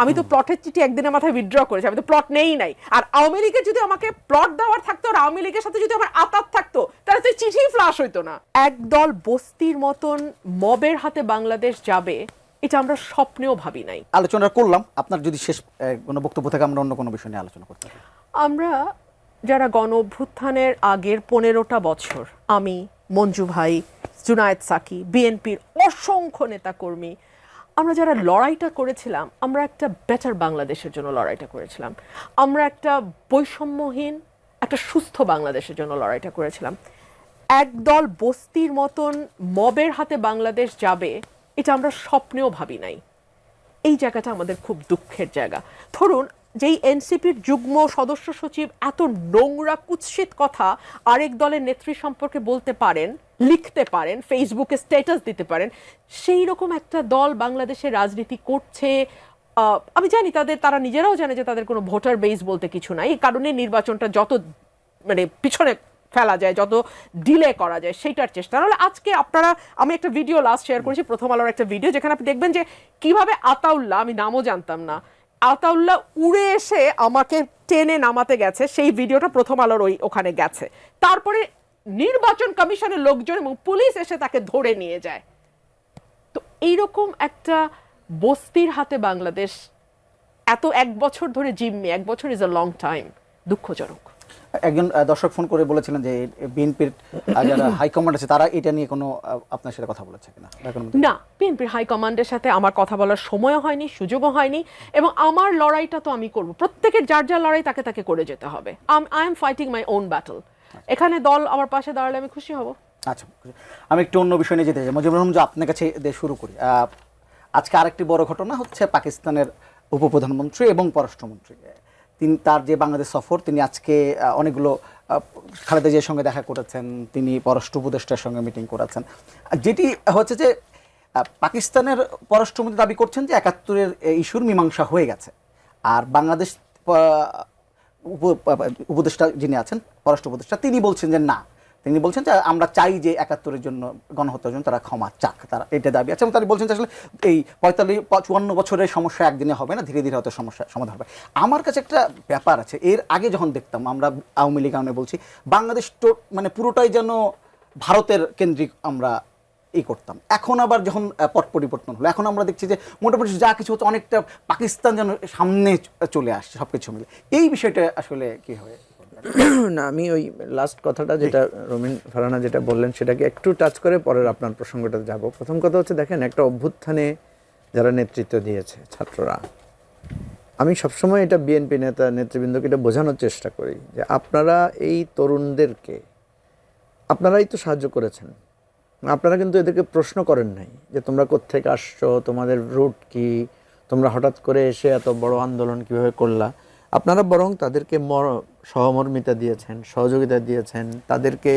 আমি তো প্লটের চিঠি একদিনের মাথায় উইথড্র করেছি, আমি তো প্লট নেই নাই। আর আওয়ামী লীগের যদি আমাকে প্লট দেওয়ার থাকতো আর আওয়ামী লীগের সাথে যদি আমার আতাত থাকতো তাহলে তো চিঠি ফ্লাশ হইতো না। একদল বস্তির মতন মবের হাতে বাংলাদেশ যাবে এটা আমরা স্বপ্নেও ভাবি নাই। আলোচনা করলাম, আপনার যদি শেষ কোনো বক্তব্য থাকে আমরা অন্য কোনো বিষয় নিয়ে আলোচনা করতে পারি। আমরা যারা গণ অভ্যুত্থানের আগের 15টা বছর, আমি, মঞ্জু ভাই, জুনায়েদ সাকি, বিএনপির অসংখ্য নেতাকর্মী, আমরা যারা লড়াইটা করেছিলাম, আমরা একটা বেটার বাংলাদেশের জন্য লড়াইটা করেছিলাম। আমরা একটা বৈষম্যহীন একটা সুস্থ বাংলাদেশের জন্য লড়াইটা করেছিলাম। একদল বস্তির মতন মবের হাতে বাংলাদেশ যাবে এটা আমরা স্বপ্নেও ভাবি নাই। এই জায়গাটা আমাদের খুব দুঃখের জায়গা। ধরুন, যেই এনসিপির যুগ্ম সদস্য সচিব এত নোংরা কুৎসিত কথা আরেক দলের নেত্রী সম্পর্কে বলতে পারেন, লিখতে পারেন, ফেসবুকে স্ট্যাটাস দিতে পারেন, সেই রকম একটা দল বাংলাদেশে রাজনীতি করছে। আমি জানি তারা নিজেরাও জানে যে তাদের কোনো ভোটার বেস বলতে কিছু নাই, এই কারণে নির্বাচনটা যত পিছনে ফেলা যায়, যত ডিলে করা যায় সেইটার চেষ্টা। নাহলে আজকে আপনারা, আমি একটা ভিডিও লাস্ট শেয়ার করেছি, প্রথম আলোর একটা ভিডিও, যেখানে আপনি দেখবেন যে কিভাবে আতাউল্লাহ, আমি নামও জানতাম না, আতাউল্লাহ উড়ে এসে আমাকে টেনে নামাতে গেছে। সেই ভিডিওটা প্রথম আলোর ওখানে গেছে। তারপরে নির্বাচন কমিশনের লোকজন এবং পুলিশ এসে তাকে ধরে নিয়ে যায়। তো এইরকম একটা বস্তির হাতে বাংলাদেশ এত এক বছর ধরে জিম্মি, এক বছর ইজ আ লং টাইম, দুঃখজনক। একজন দর্শক ফোন করে বলেছিলেন যে বিএনপির যারা হাইকমান্ড আছে তারা এটা নিয়ে কোনো আপনার সাথে কথা বলেছে কিনা? না, বিএনপির হাইকমান্ডের সাথে আমার কথা বলার সময়ও হয়নি, সুযোগও হয়নি। এবং আমার লড়াইটা তো আমি করব, প্রত্যেকের যার যার লড়াই তাকে তাকে করে যেতে হবে। I am fighting my own battle. এখানে দল আমার পাশে দাঁড়ালে আমি খুশি হব। আচ্ছা, আমি একটু অন্য বিষয় নিয়ে যেতে চাই। মুজিবুর রহমান, আপনার কাছে দিয়ে শুরু করি। আজকে আরেকটি বড় ঘটনা হচ্ছে পাকিস্তানের উপপ্রধানমন্ত্রী এবং পররাষ্ট্রমন্ত্রী, তার যে বাংলাদেশ সফর, তিনি আজকে অনেকগুলো খালেদা জিয়ার সঙ্গে দেখা করেছেন, তিনি পররাষ্ট্র উপদেষ্টার সঙ্গে মিটিং করেছেন। যেটি হচ্ছে যে পাকিস্তানের পররাষ্ট্রমন্ত্রী দাবি করছেন যে 71-এর ইস্যুর মীমাংসা হয়ে গেছে, আর বাংলাদেশ উপদেষ্টা যিনি আছেন, পররাষ্ট্র উপদেষ্টা, তিনি বলছেন যে না, তিনি বলছেন যে আমরা চাই যে 71-এর জন্য গণহত্যার জন্য তারা ক্ষমা চাক, তারা এটা দাবি আছে। এবং তারা বলছেন যে আসলে এই 45-54 বছরের সমস্যা একদিনে হবে না, ধীরে ধীরে হয়তো সমস্যা সমাধান হবে। আমার কাছে একটা ব্যাপার আছে, এর আগে যখন দেখতাম আমরা আওয়ামী লীগ আমি বলছি, বাংলাদেশ মানে পুরোটাই যেন ভারতের কেন্দ্রিক আমরা করতাম। এখন আবার যখন পট পরিবর্তন হলো, এখন আমরা দেখছি যে মোটামুটি যা কিছু হচ্ছে অনেকটা পাকিস্তান যেন সামনে চলে আসছে সব কিছু মিলে। এই বিষয়টা আসলে কি হয়? না, আমি ওই লাস্ট কথাটা যেটা রমিন ফারহানা যেটা বললেন সেটাকে একটু টাচ করে পরের আপনার প্রসঙ্গটাতে যাব। প্রথম কথা হচ্ছে, দেখেন, একটা অভ্যুত্থানে যারা নেতৃত্ব দিয়েছে ছাত্ররা, আমি সবসময় এটা বিএনপি নেতৃবৃন্দকে এটা বোঝানোর চেষ্টা করি যে আপনারা এই তরুণদেরকে আপনারাই তো সাহায্য করেছেন, আপনারা কিন্তু এদেরকে প্রশ্ন করেন নাই যে তোমরা কোত্থেকে আসছো, তোমাদের রুট কি, তোমরা হঠাৎ করে এসে এত বড় আন্দোলন কিভাবে করলা। আপনারা বরং তাদেরকে সহমর্মিতা দিয়েছেন, সহযোগিতা দিয়েছেন, তাদেরকে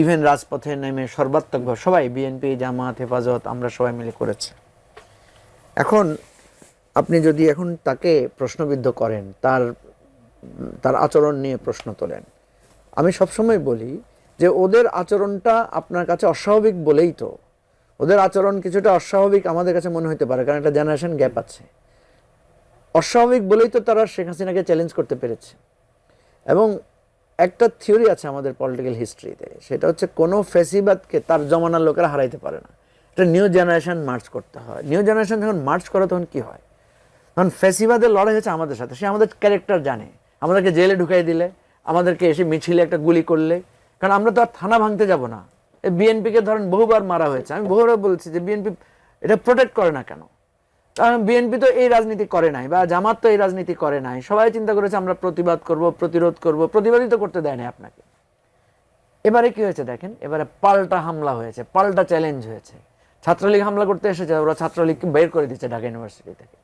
ইভেন রাজপথে নেমে সর্বাত্মকভাবে সবাই, বিএনপি, জামাত, হেফাজত, আমরা সবাই মিলে করেছি। এখন আপনি যদি এখন তাকে প্রশ্নবিদ্ধ করেন, তার আচরণ নিয়ে প্রশ্ন তোলেন, আমি সবসময় বলি যে ওদের আচরণটা আপনার কাছে অস্বাভাবিক বলেই তো, ওদের আচরণ কিছুটা অস্বাভাবিক আমাদের কাছে মনে হতে পারে, কারণ একটা জেনারেশন গ্যাপ আছে। অস্বাভাবিক বলেই তো তারা শেখ হাসিনাকে চ্যালেঞ্জ করতে পেরেছে। এবং একটা থিওরি আছে আমাদের পলিটিক্যাল হিস্ট্রিতে, সেটা হচ্ছে কোনো ফ্যাসিবাদকে তার জমানার লোকেরা হারাইতে পারে না, এটা নিউ জেনারেশন মার্চ করতে হয়। নিউ জেনারেশন যখন মার্চ করে তখন কি হয়, তখন ফ্যাসিবাদের লড়াই হচ্ছে আমাদের সাথে। সে আমাদের ক্যারেক্টার জানে, আমাদেরকে জেলে ঢুকাই দিলে, আমাদেরকে এসে মিছিলে একটা গুলি করলে, কারণ আমরা তো আর থানা ভাঙতে যাব না। এই বিএনপিকে ধরেন বহুবার মারা হয়েছে, আমি বহুবার বলছি যে বিএনপি এটা প্রোটেক্ট করে না কেন? কারণ বিএনপি তো এই রাজনীতি করে নাই, বা জামাত তো এই রাজনীতি করে নাই। সবাই চিন্তা করেছে আমরা প্রতিবাদ করব, প্রতিরোধ করব, প্রতিবাদিত করতে দেয় না আপনাকে। এবারে কি হয়েছে দেখেন, এবারে পাল্টা হামলা হয়েছে, পাল্টা চ্যালেঞ্জ হয়েছে। ছাত্রলীগ হামলা করতে এসেছে, ওরা ছাত্রলীগকে বের করে দিচ্ছে ঢাকা ইউনিভার্সিটি থেকে।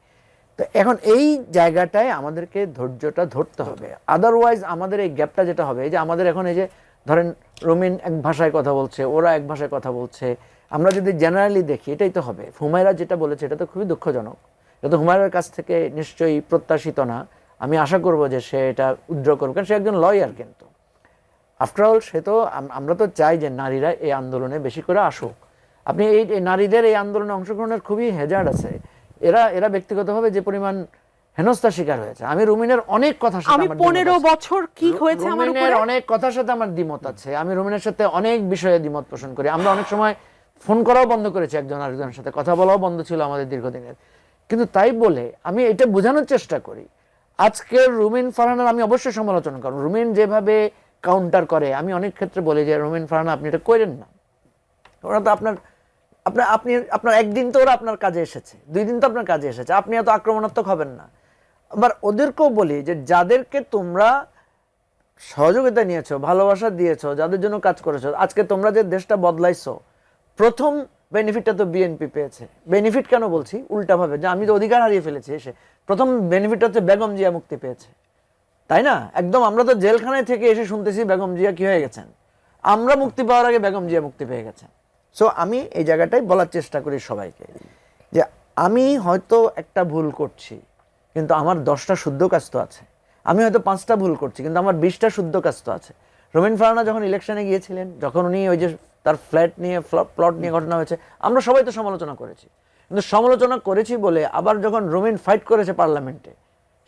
তো এখন এই জায়গাটায় আমাদেরকে ধৈর্যটা ধরতে হবে, আদারওয়াইজ আমাদের এই গ্যাপটা যেটা হবে, এই যে আমাদের এখন এই যে ধরেন রমিন এক ভাষায় কথা বলছে, ওরা এক ভাষায় কথা বলছে, আমরা যদি জেনারেলি দেখি এটাই তো হবে। হুমায়রা যেটা বলেছে এটা তো খুবই দুঃখজনক, এটা তো হুমায়রার কাছ থেকে নিশ্চয়ই প্রত্যাশিত না। আমি আশা করব যে সে এটা উদ্র করবে, কারণ সে একজন লয়ার। কিন্তু আফটারঅল সে তো, আমরা তো চাই যে নারীরা এই আন্দোলনে বেশি করে আসুক। আপনি এই নারীদের এই আন্দোলনে অংশগ্রহণের খুবই হেজার্ড আছে। এরা এরা ব্যক্তিগতভাবে যে পরিমাণ হেনস্থার শিকার হয়েছে, আমি রুমিনের অনেক কথার সাথে আমি আমার দ্বিমত 15 আছে। বছর কি হয়েছে আমার রুমিনের উপরে অনেক কথার সাথে আমার দ্বিমত আছে, আমি রুমিনের সাথে অনেক বিষয়ে দ্বিমত পোষণ করি। আমরা অনেক সময় ফোন করাও বন্ধ করেছি, একজন আরেকজনের সাথে কথা বলাও বন্ধ ছিল আমাদের দীর্ঘদিনের। কিন্তু তাই বলে আমি এটা বোঝানোর চেষ্টা করি, আজকের রুমিন ফারহানার আমি অবশ্যই সমালোচনা করব। রুমিন যেভাবে কাউন্টার করে, আমি অনেক ক্ষেত্রে বলি যে রুমিন ফারহানা আপনি এটা করেন না, ওরা তো আপনার আপনার আপনি আপনার একদিন তো ওরা আপনার কাজে এসেছে, 2 দিন তো আপনার কাজে এসেছে, আপনি এত আক্রমণাত্মক হবেন না। আবার ওদেরকেও বলি যে যাদেরকে তোমরা সহযোগিতা নিয়েছো, ভালোবাসা দিয়েছো, যাদের জন্য কাজ করেছো, আজকে তোমরা যে দেশটা বদলাইছো, প্রথম বেনিফিটটা তো বিএনপি পেয়েছে। বেনিফিট কেন বলছি, উল্টাভাবে, যে আমি তো অধিকার হারিয়ে ফেলেছি এসে। প্রথম বেনিফিট হচ্ছে বেগম জিয়া মুক্তি পেয়েছে, তাই না? একদম আমরা তো জেলখানায় থেকে এসে শুনতেছি বেগম জিয়া কি হয়ে গেছেন, আমরা মুক্তি পাওয়ার আগে বেগম জিয়া মুক্তি পেয়ে গেছেন। সো আমি এই জায়গাটাই বলার চেষ্টা করি সবাইকে যে আমি হয়তো একটা ভুল করছি, কিন্তু আমার 10টা শুদ্ধ কাজ তো আছে। আমি হয়তো 5টা ভুল করছি, কিন্তু আমার 20টা শুদ্ধ কাজ তো আছে। রুমিন ফারহানা যখন ইলেকশনে গিয়েছিলেন, যখন উনি ওই যে তার ফ্ল্যাট নিয়ে প্লট নিয়ে ঘটনা হয়েছে, আমরা সবাই তো সমালোচনা করেছি। কিন্তু সমালোচনা করেছি বলে আবার যখন রুমিন ফাইট করেছে পার্লামেন্টে,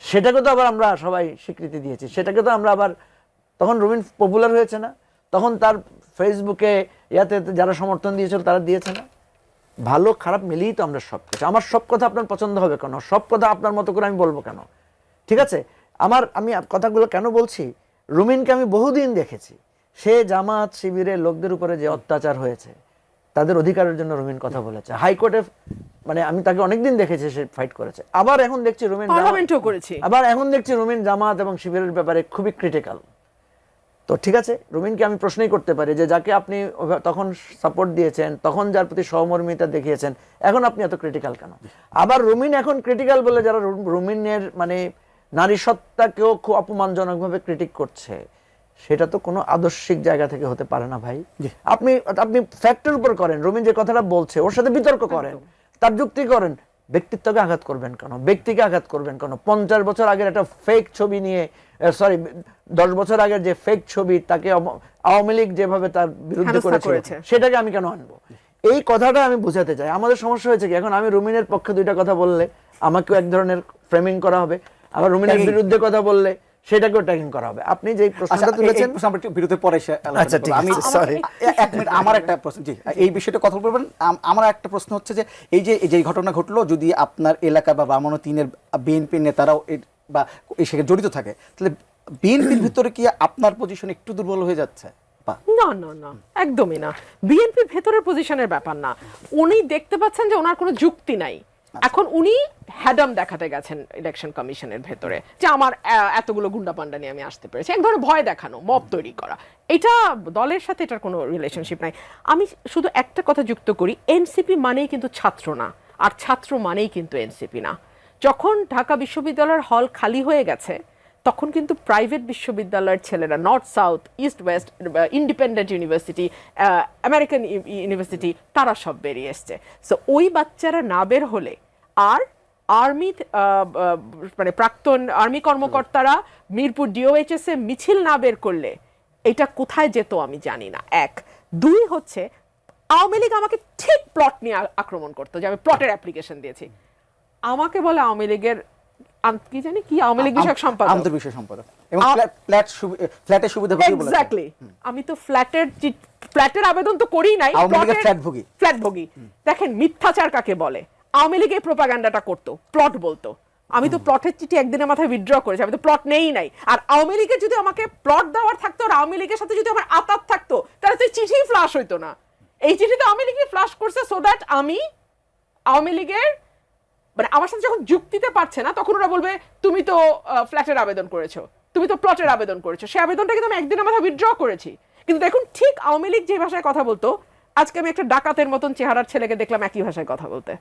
সেটাকে তো আবার আমরা সবাই স্বীকৃতি দিয়েছি, সেটাকে তো আমরা আবার, তখন রুমিন পপুলার হয়েছে না, তখন তার ফেসবুকে ইয়াতে যারা সমর্থন দিয়েছিল তারা দিয়েছে না। ভালো খারাপ মিলিয়েই তো আমরা সব কিছু, আমার সব কথা আপনার পছন্দ হবে কেন, সব কথা আপনার মতো করে আমি বলবো কেন? ঠিক আছে, আমি কথাগুলো কেন বলছি, রুমিনকে আমি বহুদিন দেখেছি, সে জামাত শিবিরের লোকদের উপরে যে অত্যাচার হয়েছে তাদের অধিকারের জন্য রুমিন কথা বলেছে হাইকোর্টে, মানে আমি তাকে অনেকদিন দেখেছি সে ফাইট করেছে। আবার এখন দেখছি রুমিন পার্লামেন্টও করেছি, আবার এখন দেখছি রুমিন জামাত এবং শিবিরের ব্যাপারে খুবই ক্রিটিক্যাল। তো ঠিক আছে, রুমিনকে আমি প্রশ্নই করতে পারি যে যাকে আপনি তখন সাপোর্ট দিয়েছেন, তখন যার প্রতি সহমর্মিতা দেখিয়েছেন, এখন আপনি এত ক্রিটিক্যাল কেন? আবার রুমিন এখন ক্রিটিক্যাল বলে যারা রুমিনের মানে নারী সত্তাকেও খুব অপমানজনকভাবে ক্রিটিক করছে, সেটা তো কোনো আদর্শিক জায়গা থেকে হতে পারে না ভাই। আপনি আপনি ফ্যাক্টের উপর করেন, রুমিন যে কথাটা বলছে ওর সাথে বিতর্ক করেন, তার যুক্তি করেন, ব্যক্তিত্বকে আঘাত করবেন কেন, ব্যক্তিকে আঘাত করবেন কেন? 50 বছর আগের একটা ফেক ছবি নিয়ে, সরি 10 বছর আগের যে ফেক ছবি, তাকে আওয়ামী লীগ যেভাবে তার বিরুদ্ধে করেছে, সেটাকে আমি কেন আনবো? এই কথাটা আমি বোঝাতে চাই। আমাদের সমস্যা হয়েছে কি, এখন আমি রুমিনের পক্ষে 2টা কথা বললে আমাকেও এক ধরনের ফ্রেমিং করা হবে, আবার রুমিনের বিরুদ্ধে কথা বললে সেটাকেও ট্যাগিং করা হবে। আপনি যে প্রশ্নটা তুলেছেন বিরুদ্ধে পরে আচ্ছা ঠিক আছে, সরি 1 মিনিট, আমার একটা প্রশ্ন, জি এই বিষয়টা কথা বলবেন। আমার একটা প্রশ্ন হচ্ছে যে এই যে ঘটনা ঘটলো, যদি আপনার এলাকা বা বামনো 3-এর বিএনপি নেতারাও বা এই সাথে জড়িত থাকে, তাহলে বিএনপির ভিতরে কি আপনার পজিশন একটু দুর্বল হয়ে যাচ্ছে? না না না, একদমই না। বিএনপির ভেতরের পজিশনের ব্যাপার না, উনি দেখতে পাচ্ছেন যে ওনার কোনো যুক্তি নাই। এখন উনি হ্যাডাম দেখাতে গেছেন ইলেকশন কমিশনের ভেতরে যে আমার এতগুলো গুন্ডা পান্ডা নিয়ে আমি আসতে পেরেছি, এক ধরনের ভয় দেখানো, মব তৈরি করা। এটা দলের সাথে এটার কোনো রিলেশনশিপ নাই। আমি শুধু একটা কথা যুক্ত করি, এনসিপি মানেই কিন্তু ছাত্র না, আর ছাত্র মানেই কিন্তু এনসিপি না। যখন ঢাকা বিশ্ববিদ্যালয়ের হল খালি হয়ে গেছে, তখন কিন্তু প্রাইভেট বিশ্ববিদ্যালয়ের ছেলেরা, north south east West, independent university, American university, তারা সব বেরিয়ে এসছে। সো ওই বাচ্চারা না বের হলে, আর আর্মি মানে প্রাক্তন আর্মি কর্মকর্তারা মিরপুর ডিওএইচএস এ মিছিল না বের করলে এটা কোথায় যেত আমি জানি না। 1, 2 হচ্ছে আওয়ামী লীগ আমাকে ঠিক প্লট নিয়ে আক্রমণ করতো, যে আমি প্লটের অ্যাপ্লিকেশন দিয়েছি। আমাকে বলে আওয়ামী লীগের কি জানি কি আওয়ামী লীগ বিষয়ক সম্পাদক, আন্তর্বিষয় সম্পাদক, এবং ফ্ল্যাটের সুবিধাভোগী বলে। এক্স্যাক্টলি, আমি তো ফ্ল্যাটের আবেদন তো করি নাই, ফ্ল্যাটভোগী। দেখেন মিথ্যাচার কাকে বলে। আওয়ামী লীগ এই প্রোপাগান্ডাটা করতো, প্লট বলতো। আমি তো প্লটের চিঠি একদিনের মাথায় উইথড্র করেছি, আমি তো প্লট নেই নাই। আর আওয়ামী লীগের যদি আমাকে প্লট দেওয়ার থাকতো, আর আওয়ামী লীগের সাথে যদি আমার আতাত থাকতো, তাহলে তো চিঠি ফ্লাশ হইতো না। এই চিঠিতে আওয়ামী লীগই ফ্লাশ করছে, সো দ্যাট আমি আওয়ামী লীগের, মানে আমার সাথে যখন যুক্তিতে পারছে না, তখন ওরা বলবে তুমি তো ফ্ল্যাটের আবেদন করেছো, তুমি তো প্লটের আবেদন করেছো। সেই আবেদনটা কিন্তু আমি একদিনের মাথায় উইথড্র করেছি। কিন্তু দেখুন, ঠিক আওয়ামী লীগ যে ভাষায় কথা বলতো, আজকে আমি একটা ডাকাতের মতন চেহারার ছেলেকে দেখলাম একই ভাষায় কথা বলতে।